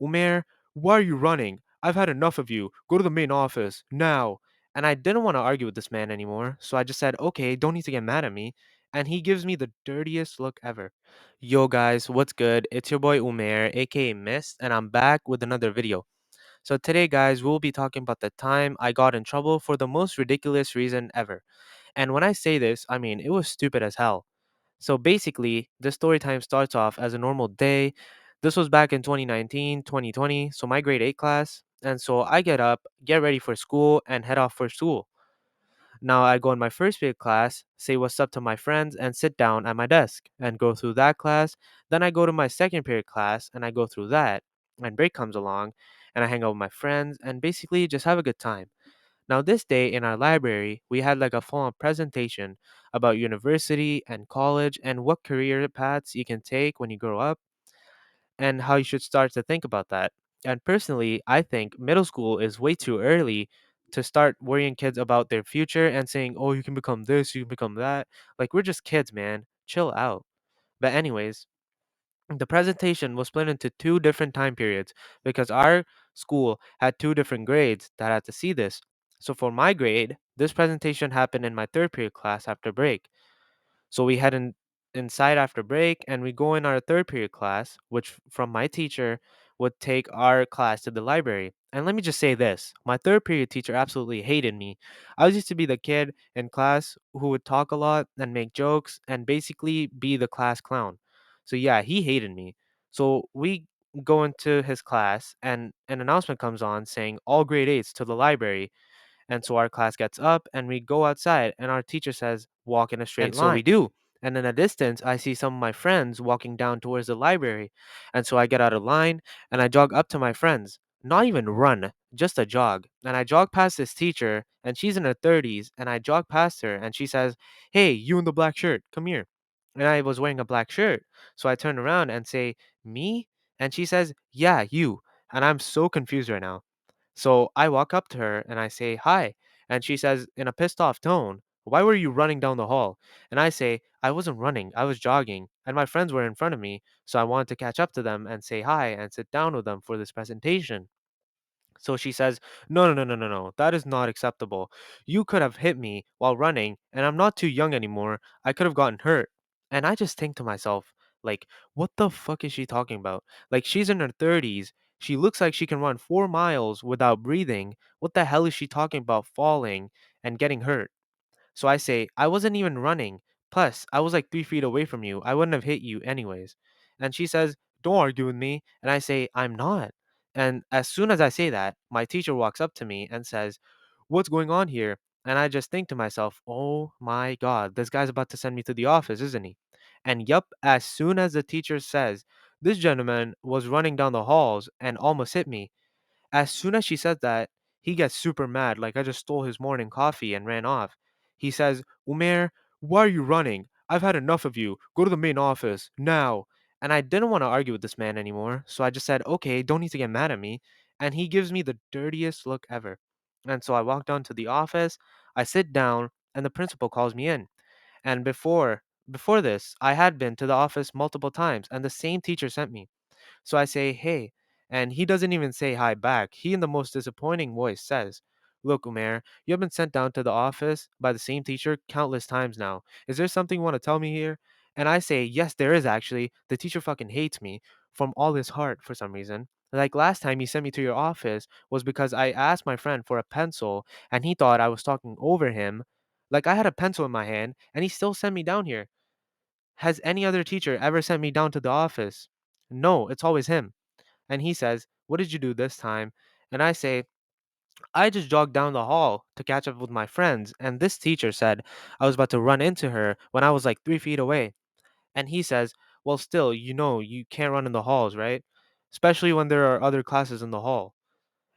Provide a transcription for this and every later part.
Umair, why are you running? I've had enough of you. Go to the main office, now. And I didn't want to argue with this man anymore, so I just said, okay, don't need to get mad at me. And he gives me the dirtiest look ever. Yo, guys, what's good? It's your boy Umair, aka Mist, and I'm back with another video. So, today, guys, we'll be talking about the time I got in trouble for the most ridiculous reason ever. And when I say this, I mean it was stupid as hell. So basically, the story time starts off as a normal day. This was back in 2019, 2020, so my grade 8 class. And so I get up, get ready for school, and head off for school. Now I go in my first period class, say what's up to my friends, and sit down at my desk and go through that class. Then I go to my second period class and I go through that. And break comes along, and I hang out with my friends and basically just have a good time. Now, this day in our library, we had like a full on presentation about university and college and what career paths you can take when you grow up and how you should start to think about that. And personally, I think middle school is way too early to start worrying kids about their future and saying, oh, you can become this, you can become that. Like, we're just kids, man. Chill out. But, anyways, the presentation was split into two different time periods because our school had two different grades that had to see this. So for my grade, this presentation happened in my third period class after break. So we head inside after break and we go in our third period class, which from my teacher would take our class to the library. And let me just say this, my third period teacher absolutely hated me. I was used to be the kid in class who would talk a lot and make jokes and basically be the class clown. So yeah, he hated me. So we go into his class and an announcement comes on saying all grade 8s to the library, and so our class gets up and we go outside, and our teacher says, walk in a straight And line. so We we do. And in a distance, I see some of my friends walking down towards the library. And so I get out of line and I jog up to my friends. Not even run, just a jog. And I jog past this teacher, and she's in her 30s. And I jog past her, and she says, hey, you in the black shirt, come here. And I was wearing a black shirt. So I turn around and say, me? And she says, yeah, you. And I'm so confused right now. So I walk up to her and I say, hi. And she says, in a pissed off tone, why were you running down the hall? And I say, I wasn't running, I was jogging. And my friends were in front of me. So I wanted to catch up to them and say hi and sit down with them for this presentation. So she says, no, no, no, no, no, no. That is not acceptable. You could have hit me while running, and I'm not too young anymore. I could have gotten hurt. And I just think to myself, like, what the fuck is she talking about? Like, she's in her 30s. She looks like she can run 4 miles without breathing. What the hell is she talking about falling and getting hurt? So I say, I wasn't even running. Plus, I was like 3 feet away from you. I wouldn't have hit you anyways. And she says, don't argue with me. And I say, I'm not. And as soon as I say that, my teacher walks up to me and says, what's going on here? And I just think to myself, oh my God, this guy's about to send me to the office, isn't he? And yup, as soon as the teacher says, this gentleman was running down the halls and almost hit me, as soon as she said that, he gets super mad, like I just stole his morning coffee and ran off. He says, Umair, why are you running? I've had enough of you. Go to the main office, now. And I didn't want to argue with this man anymore, so I just said, okay, don't need to get mad at me. And he gives me the dirtiest look ever. And so I walk down to the office, I sit down, and the principal calls me in. And before this, I had been to the office multiple times, and the same teacher sent me. So I say, hey, and he doesn't even say hi back. He, in the most disappointing voice, says, look, Umair, you have been sent down to the office by the same teacher countless times now. Is there something you want to tell me here? And I say, yes, there is actually. The teacher fucking hates me from all his heart for some reason. Like last time he sent me to your office was because I asked my friend for a pencil and he thought I was talking over him. Like I had a pencil in my hand and he still sent me down here. Has any other teacher ever sent me down to the office? No, it's always him. And he says, what did you do this time? And I say, I just jogged down the hall to catch up with my friends. And this teacher said I was about to run into her when I was like 3 feet away. And he says, well, still, you can't run in the halls, right? Especially when there are other classes in the hall.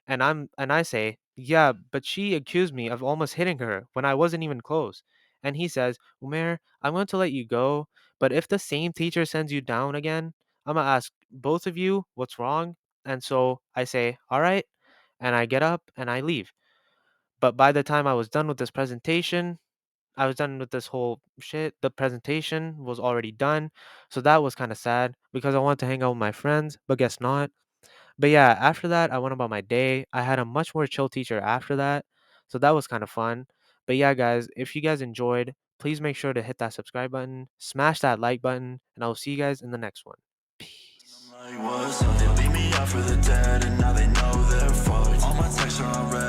And I say, yeah, but she accused me of almost hitting her when I wasn't even close. And he says, Umair, I'm going to let you go, but if the same teacher sends you down again, I'm gonna ask both of you what's wrong. And so I say, all right, and I get up and I leave. But by the time I was done with this presentation, I was done with this whole shit. The presentation was already done. So that was kind of sad because I wanted to hang out with my friends, but guess not. But yeah, after that, I went about my day. I had a much more chill teacher after that. So that was kind of fun. But yeah, guys, if you guys enjoyed, please make sure to hit that subscribe button, smash that like button, and I will see you guys in the next one. Peace. Like what's up? They leave me out for the dead and now they know they're fucked. All my texts are unread